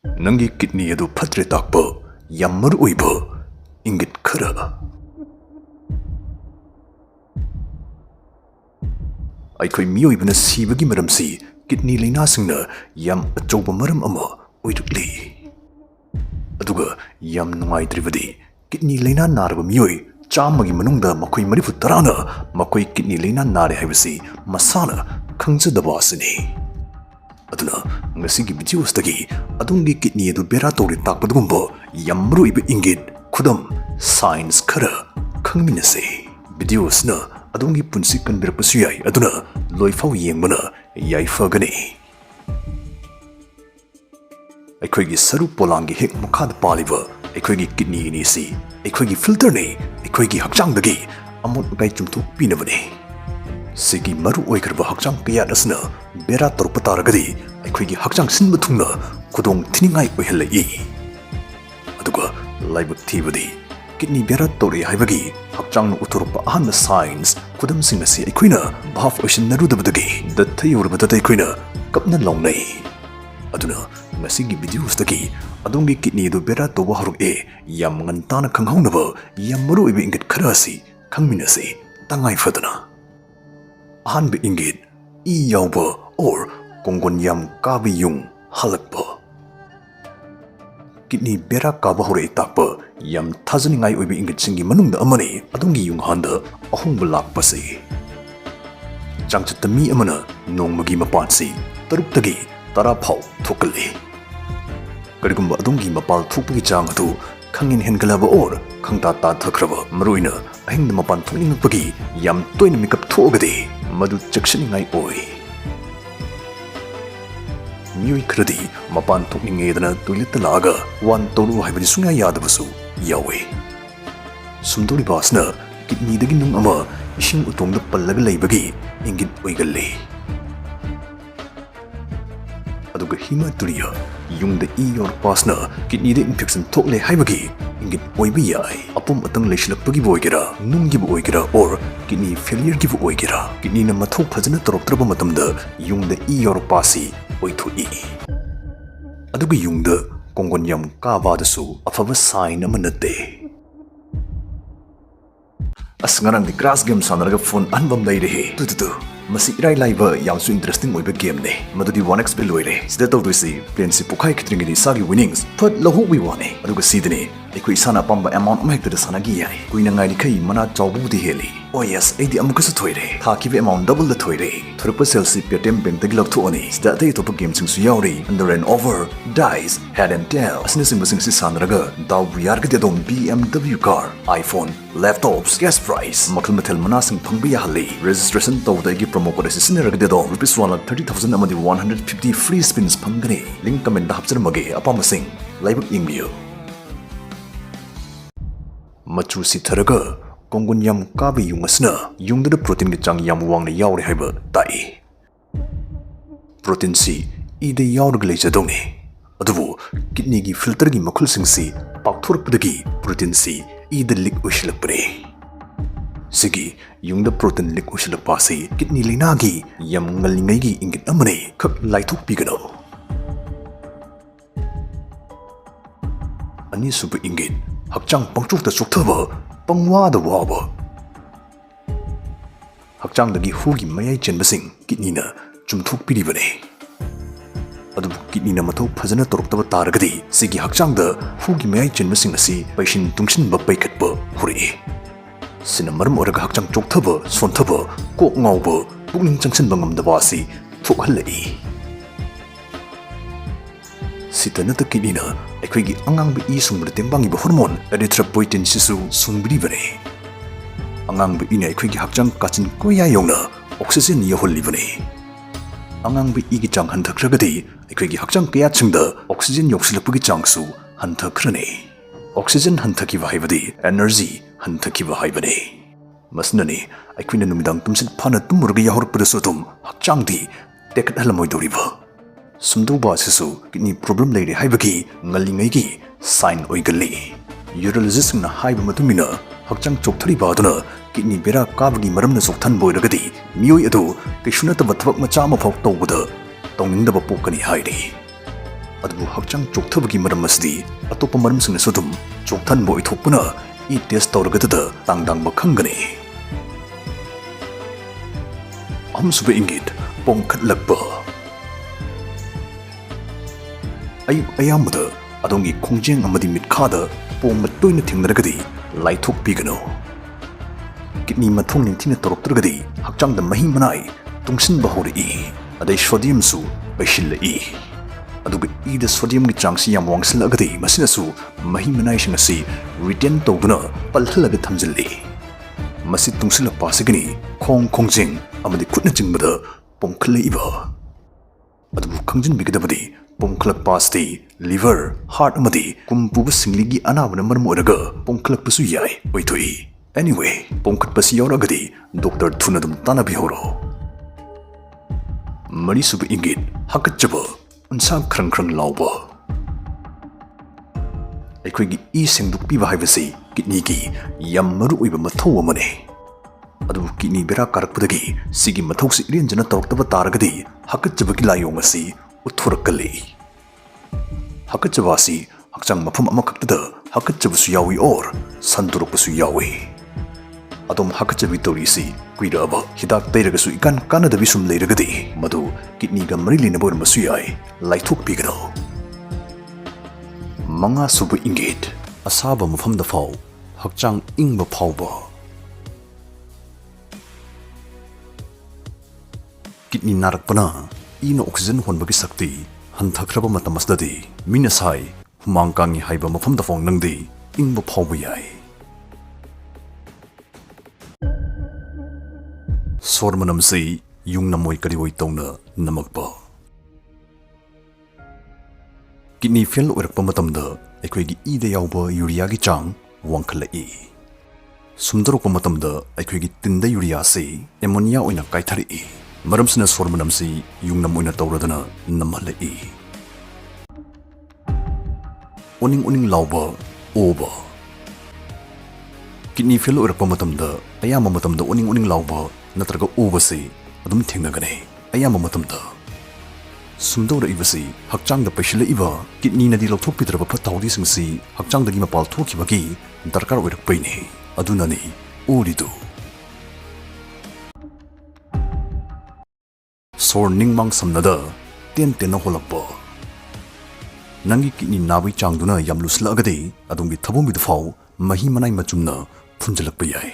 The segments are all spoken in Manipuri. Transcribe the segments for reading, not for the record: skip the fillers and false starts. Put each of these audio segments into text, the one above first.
Nanggi kidney adu Tare Takpa yam maruoiba inggit khara. Aikhoi miyoibana sibagi maramsi kidney laina singna yam achouba maram ama oirukli. Aduga yam nungaidribadi kidney laina naraba miyoi chamagi manungda makhoi 34 na makhoi kidney laina nare haibasi masana khangsadaba asini. Aduna ngasigi videosdagi adungi kidney adu bera tori takpadugumba yam maruiba inggit khudam science khara khangminase. Videosna adungi punsi kanbirapasu yai aduna loifau yengbana yaifagani. Aikhoigi saru polangi hek makhada paliba aikhoigi kidney ni si aikhoigi filter ni aikhoigi hakchangdagi amot gai chumthuk pinabani. Sigi maru oikraba hakchang kaya asna bera torpa taragadi aikhoigi hakchang sinba thungna khudong thiningai oihalai. Aduga laibak thibadi kidney bera tori haibagi hakchang nu uthurpa ahan science khudam singna si aikhoina bhaf ocean narudabadagi dathayurabada aikhoina kapna longnai. Aduna ngasigi videosdagi adungi kidney du bera toba haruk yam ngantana khanghaunaba yam maruiba inggit khara si khangminase tangai fadana. Ahanba inggit I yauba or konggon yam kabi yung halakba. Kidney bera kaba hore takpa yam thajaningai oiba inggit singi manungda amani adungi yung handa ahungba lakpasi. Changchatta mi amana nongmagi mapansi taruktagi tara phau thokali. Karigumba adungi mapal thukpagi chang atu khangin hengalaba or khangta ta thakraba maruina ahingda mapan thukningpagi yam toina mikap thogadi madu chakshaningai oi. Miyoi khradi mapan thukningedana toilet laga wan toru haibadi sunga yadabasu yawe. Sumdori basna kidney dagi nung ama ising utongda pallaga laibagi inggit oigalle. Aduga hima turiya yungda yor pasna kidney de infection thokle haibagi inggit oiba yai. Apum atang leisilakpagi boigera nunggi boigera or kidney failure gi boigera kidney na mathok phajana toroktraba matamda yungda yor pasi oithoi. Aduga yungda konggon yam kaba dasu afaba sign amanate. Asngarang di grass game sanaraga phone anbam dairehe tu masi irai laiba yamsu interesting oiba game ne madudi 1x bill loire sida tawduisi plan si pukai kitringi di sagi winnings phat lahu wi wane aduga sidane ekoi sana pamba amount ma hekta sanagi yai kuina ngai ni kai mana chawbu di heli. Oh yes aidi amukasu thoire thakibe amount double the thoire thurpa sales si paytm bank tagi lakthو ani sida dai top game sing su yauri under and over dice head and tail asne sing sing si sanaraga daw buyar ga dom BMW car iPhone laptops gas price makal mathel mana sing phangbi ya hali registration tawda gi promo code sinaraga de dom rupees 130,000 amadi 150 free spins phangani link comment da hapchar mage apam sing laibak ingbiyo. Machu si tharaga konggon yam kabi yung asna yungda protein gi chang yam wang na yaure haiba tai. Protein si ide yaur glei jadongi adubu kidney gi filter gi makhul sing si pakthurpdagi protein si ide lik ushilapre. Sigi yungda protein lik ushilapasi kidney lina gi yam ngalingai gi inggit amane khak laithuk pigano. Ani subu inggit hakchang pangchukta chukthaba pangwa da waba. Hakchang dagi hugi mayai chenbasing kidney na chumthuk piribane. Adubu kidney na mathok phajana toroktaba taragadi sigi hakchang da hugi mayai chenbasing asi paishin tungshin ba paikhatba huri. Sina maram oraga hakchang chokthaba sonthaba kok ngauba pukning changsinba ngamdaba asi thokhallai. Sitanata kidney na aikhoigi angang bi I sungbada tembangi ba hormone erythropoietin sisu sungbri bare. Angang bi ina aikhoigi hakchang kachin koya yongna oxygen yaholi bane. Angang bi I gi chang hanthakhragadi aikhoigi hakchang kaya chingda oxygen yoksilapagi changsu hanthakhrane. Oxygen hanthaki ba haibadi energy hanthaki ba haibane. Masnani aikhoina numidang tumsit phana tumurga yahorpada sotum hakchang di tekat halamoi doriba. Sumduba sisu kidney problem leire haibagi ngalingai gi sign oigali. Urologist na haiba matumina hakchang chokthari ba aduna kidney bera kabagi maramna sokthan boiragadi miyoi adu kishuna ta bathak macha ma phok tawbada tawningda ba pokani hairi. ꯑꯗꯨꯕꯨ ꯍꯛꯆꯥꯡ ꯆꯣꯛꯊꯕꯒꯤ ꯃꯔꯝ ꯑꯁꯤꯗꯤ ꯑꯇꯣꯞꯄ ꯃꯔꯝꯁꯤꯡꯅꯁꯨ ꯑꯗꯨꯝ ꯆꯣꯛꯊꯍꯟꯕ ꯑꯣꯏꯊꯣꯛꯄꯅ ꯏ ꯇꯦꯁ ꯇꯧꯔꯒꯗ ꯇꯥꯡꯗꯥꯡꯕ ꯈꯪꯒꯅꯤ꯫ ꯑꯍꯨꯝꯁꯨꯕ ꯏꯪꯒꯤꯠ ꯄꯣꯡꯈꯠꯂꯛꯄ꯫ ꯑꯌꯨꯛ ꯑꯌꯥꯝꯕꯗ ꯑꯗꯣꯝꯒꯤ ꯈꯣꯡꯖꯦꯡ ꯑꯃꯗꯤ ꯃꯤꯠꯈꯥꯗ ꯄꯣꯝꯕ ꯇꯣꯏꯅ ꯊꯦꯡꯅꯔꯒꯗꯤ ꯂꯥꯏꯊꯣꯛꯄꯤꯒꯅꯨ꯫ ꯀꯤꯗꯅꯤ ꯃꯊꯧ ꯅꯤꯡꯊꯤꯅ ꯇꯧꯔꯛꯇ꯭ꯔꯒꯗꯤ ꯍꯛꯆꯥꯡꯗ ꯃꯍꯤ ꯃꯅꯥꯏ ꯇꯨꯡꯁꯤꯟꯕ ꯍꯧꯔꯛꯏ, ꯑꯗꯩ ꯁꯣꯗꯤꯌꯝꯁꯨ ꯄꯩꯁꯤꯜꯂꯛꯏ꯫ ꯑꯗꯨꯒ ꯏꯗ ꯁꯣꯗꯤꯌꯝꯒꯤ ꯆꯥꯡꯁꯤ ꯌꯥꯝ ꯋꯥꯡꯁꯤꯜꯂꯛꯑꯒꯗꯤ ꯃꯁꯤꯅꯁꯨ ꯃꯍꯤ ꯃꯅꯥꯏꯁꯤꯡ ꯑꯁꯤ ꯔꯤꯇꯦꯟ ꯇꯧꯗꯨꯅ ꯄꯜꯍꯜꯂꯒ ꯊꯝꯖꯤꯜꯂꯤ꯫ ꯃꯁꯤ ꯇꯨꯡꯁꯤꯜꯂꯛꯄ ꯑꯁꯤꯒꯤꯅꯤ ꯈꯣꯡ ꯈꯣꯡꯖꯦꯡ ꯑꯃꯗꯤ ꯈꯨꯠꯅꯆꯤꯡꯕꯗ ꯄꯣꯝꯈꯠꯂꯛꯏꯕ꯫ ꯑꯗꯨꯕꯨ ꯈꯪꯖꯤꯟꯕꯤꯒꯗꯕꯗꯤ ꯄꯣꯝꯈꯠꯂꯛꯄ ꯑꯁꯤ ꯂꯤꯚꯔ, ꯍꯥꯔꯠ ꯑꯃꯗꯤ ꯀꯨꯝ ꯄꯨꯕ ꯁꯤꯡꯂꯤꯒꯤ ꯑꯅꯥꯕꯅ ꯃꯔꯝ ꯑꯣꯏꯔꯒ ꯄꯣꯝꯈꯠꯂꯛꯄꯁꯨ ꯌꯥꯏ ꯑꯣꯏꯊꯣꯛꯏ꯫ ꯑꯦꯅꯤꯋꯦ, ꯄꯣꯝꯈꯠꯄꯁꯤ ꯌꯥꯎꯔꯛꯑꯒꯗꯤ ꯗꯣꯛꯇꯔ ꯊꯨꯅ ꯑꯗꯨꯝ ꯇꯥꯟꯅꯕꯤꯍꯧꯔꯣ꯫ ꯃꯔꯤꯁꯨꯕ ꯏꯪꯒꯤꯠ ꯍꯥꯀꯠꯆꯕ, ꯎꯟꯁꯥ ꯈ꯭ꯔꯪ ꯈ꯭ꯔꯪ ꯂꯥꯎꯕ꯫ ꯑꯩꯈꯣꯏꯒꯤ ꯏ ꯁꯦꯡꯗꯣꯛꯄꯤꯕ ꯍꯥꯏꯕꯁꯤ ꯀꯤꯗꯅꯤꯒꯤ ꯌꯥꯝ ꯃꯔꯨꯑꯣꯏꯕ ꯃꯊꯧ ꯑꯃꯅꯤ꯫ ꯑꯗꯨꯕꯨ ꯀꯤꯗꯅꯤ ꯕꯦꯔꯥ ꯀꯥꯔꯛꯄꯗꯒꯤ ꯁꯤꯒꯤ ꯃꯊꯧꯁꯤ ꯏꯔꯦꯟꯖꯅ ꯇꯧꯔꯛꯇꯕ ꯇꯥꯔꯒꯗꯤ ꯍꯥꯀꯠꯆꯕꯒꯤ ꯂꯥꯏꯑꯣꯡ ꯑꯁꯤ ꯎꯠꯊꯣꯔꯛꯀꯜꯂꯤ꯫ ꯍꯥꯀꯠꯆꯕ ꯑꯁꯤ ꯍꯛꯆꯥꯡ ꯃꯐꯝ ꯑꯃꯈꯛꯇꯗ ꯍꯥꯀꯠꯆꯕꯁꯨ ꯌꯥꯎꯏ ꯑꯣꯔ ꯁꯟꯗꯣꯔꯛꯄꯁꯨ ꯌꯥꯎꯏ꯫ ꯑꯗꯣꯝ ꯍꯥꯀꯠꯆꯕꯤ ꯇꯧꯔꯤꯁꯤ ꯀꯨꯏꯔꯛꯑꯕ ꯍꯤꯗꯥꯛ ꯇꯩꯔꯒꯁꯨ ꯏꯀꯥꯟ ꯀꯥꯟꯅꯗꯕꯤ ꯁꯨꯝ ꯂꯩꯔꯒꯗꯤ ꯃꯗꯨ ꯀꯤꯗꯅꯤꯒ ꯃꯔꯤ ꯂꯩꯅꯕ ꯑꯣꯏꯔꯝꯕꯁꯨ ꯌꯥꯏ, ꯂꯥꯏꯊꯣꯛꯄꯤꯒꯅꯨ꯫ ꯃꯉꯥꯁꯨꯕ ꯏꯪꯒꯤꯠ ꯑꯁꯥꯕ ꯃꯐꯝꯗ ꯐꯥꯎ ꯍꯛꯆꯥꯡ ꯏꯪꯕ ꯐꯥꯎꯕ꯫ ꯀꯤꯗꯅꯤ ꯅꯥꯔꯛꯄꯅ ꯏꯅ ꯑꯣꯛꯁꯤꯖꯦꯟ ꯍꯣꯟꯕꯒꯤ ꯁꯛꯇꯤ ꯍꯟꯊꯈ꯭ꯔꯕ ꯃꯇꯝ ꯑꯁꯤꯗꯗꯤ ꯃꯤꯅ ꯁꯥꯏ ꯍꯨꯃꯥꯡ ꯀꯥꯡꯉꯤ ꯍꯥꯏꯕ ꯃꯐꯝꯗ ꯐꯥꯎ ꯅꯪꯗꯤ ꯏꯪꯕ ꯐꯥꯎꯕ ꯌꯥꯏ꯫ ꯁꯣꯔ ꯃꯅꯝꯁꯤ ꯌꯨꯡ ꯅꯝꯃꯣꯏ ꯀꯔꯤꯑꯣꯏ ꯇꯧꯅ ꯅꯝꯃꯛꯄ꯫ ꯀꯤꯗꯅꯤ ꯐꯦꯜ ꯑꯣꯏꯔꯛꯄ ꯃꯇꯝꯗ ꯑꯩꯈꯣꯏꯒꯤ ꯏꯗ ꯌꯥꯎꯕ ꯌꯨꯔꯤꯌꯥꯒꯤ ꯆꯥꯡ ꯋꯥꯡꯈꯠꯂꯛꯏ꯫ ꯁꯨꯝꯗꯣꯔꯛꯄ ꯃꯇꯝꯗ ꯑꯩꯈꯣꯏꯒꯤ ꯇꯤꯟꯗ ꯌꯨꯔꯤꯌꯥꯁꯤ ꯑꯦꯃꯣꯅꯤꯌꯥ ꯑꯣꯏꯅ ꯀꯥꯏꯊꯔꯛꯏ, ꯃꯔꯝꯁꯤꯅ ꯁꯣꯔ ꯃꯅꯝꯁꯤ ꯌꯨꯡꯅꯝ ꯑꯣꯏꯅ ꯇꯧꯔꯗꯨꯅ ꯅꯝꯍꯜꯂꯛꯏ꯫ ꯑꯣꯅꯤꯡ ꯑꯣꯅꯤꯡ ꯂꯥꯎꯕ, ꯑꯣꯕ꯫ ꯀꯤꯗꯅꯤ ꯐꯦꯜ ꯑꯣꯏꯔꯛꯄ ꯃꯇꯝꯗ ꯑꯌꯥꯝꯕ ꯃꯇꯝꯗ ꯑꯣꯅꯤꯡ ꯑꯣꯅꯤꯡ ꯂꯥꯎꯕ ꯅꯠꯇ꯭ꯔꯒ ꯑꯣꯕꯁꯤ ꯑꯗꯨꯝ ꯊꯦꯡꯅꯒꯅꯤ꯫ ꯑꯌꯥꯝꯕ ꯃꯇꯝꯗ ꯁꯨꯝꯗꯧꯔꯛꯏꯕꯁꯤ ꯍꯛꯆꯥꯡꯗ ꯄꯩꯁꯤꯜꯂꯛꯏꯕ ꯀꯤꯗꯅꯤꯅꯗꯤ ꯂꯧꯊꯣꯛꯄꯤꯗ꯭ꯔꯕ ꯐꯠꯇ ꯍꯥꯎꯊꯤꯁꯤꯡꯁꯤ ꯍꯛꯆꯥꯡꯗꯒꯤ ꯃꯄꯥꯜ ꯊꯣꯛꯈꯤꯕꯒꯤ ꯗꯔꯀꯥꯔ ꯑꯣꯏꯔꯛꯄꯩꯅꯤ, ꯑꯗꯨꯅꯅꯤ ꯑꯣꯔꯤꯗꯨ꯫ ꯁꯣꯔ ꯅꯤꯡꯃꯥꯡ ꯁꯝꯅꯗ ꯇꯦꯟ ꯇꯦꯟꯅ ꯍꯣꯜꯂꯛꯄ꯫ ꯅꯪꯒꯤ ꯀꯤꯗꯅꯤ ꯅꯥꯕꯒꯤ ꯆꯥꯡꯗꯨꯅ ꯌꯥꯝ ꯂꯨꯁꯤꯜꯂꯛꯑꯒꯗꯤ ꯑꯗꯣꯝꯒꯤ ꯊꯕꯣꯡꯕꯤꯗ ꯐꯥꯎ ꯃꯍꯤ ꯃꯅꯥꯏ ꯃꯆꯨꯝꯅ ꯐꯨꯟꯖꯜꯂꯛꯄ ꯌꯥꯏ,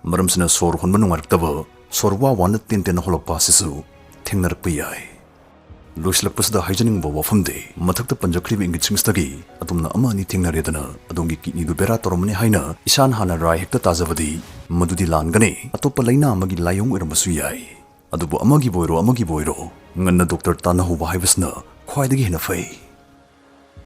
ꯃꯔꯝꯁꯤꯅ ꯁꯣꯔ ꯍꯣꯟꯕ ꯅꯨꯡꯉꯥꯏꯔꯛꯇꯕ, ꯁꯣꯔ ꯋꯥ ꯋꯥꯅ ꯇꯦꯟ ꯇꯦꯟꯅ ꯍꯣꯜꯂꯛꯄ ꯑꯁꯤꯁꯨ ꯊꯦꯡꯅꯔꯛꯄ ꯌꯥꯏ꯫ ꯂꯣꯏꯁꯤꯜꯂꯛꯄꯁꯤꯗ ꯍꯥꯏꯖꯅꯤꯡꯕ ꯋꯥꯐꯝꯗꯤ ꯃꯊꯛꯇ ꯄꯟꯖꯈ꯭ꯔꯤꯕ ꯏꯪꯒꯤꯠꯁꯤꯡꯁꯤꯗꯒꯤ ꯑꯗꯣꯝꯅ ꯑꯃ ꯑꯅꯤ ꯊꯦꯡꯅꯔꯦꯗꯅ ꯑꯗꯣꯝꯒꯤ ꯀꯤꯗꯅꯤꯗꯨ ꯕꯦꯔꯥ ꯇꯧꯔꯝꯃꯅꯤ ꯍꯥꯏꯅ ꯏꯁꯥꯅ ꯍꯥꯟꯅ ꯔꯥꯏ ꯍꯦꯛꯇ ꯇꯥꯖꯕꯗꯤ ꯃꯗꯨꯗꯤ ꯂꯥꯟꯒꯅꯤ, ꯑꯇꯣꯞꯄ ꯂꯩꯅꯥ ꯑꯃꯒꯤ ꯂꯥꯏꯑꯣꯡ ꯑꯣꯏꯔꯝꯕꯁꯨ ꯌꯥꯏ꯫ ꯑꯗꯨꯕꯨ ꯑꯃꯒꯤꯕꯨ ꯑꯣꯏꯔꯣ ꯉꯟꯅ ꯗꯣꯛꯇꯔ ꯇꯥꯟꯅꯍꯧꯕ ꯍꯥꯏꯕꯁꯤꯅ ꯈ꯭ꯋꯥꯏꯗꯒꯤ ꯍꯦꯟꯅ ꯐꯩ꯫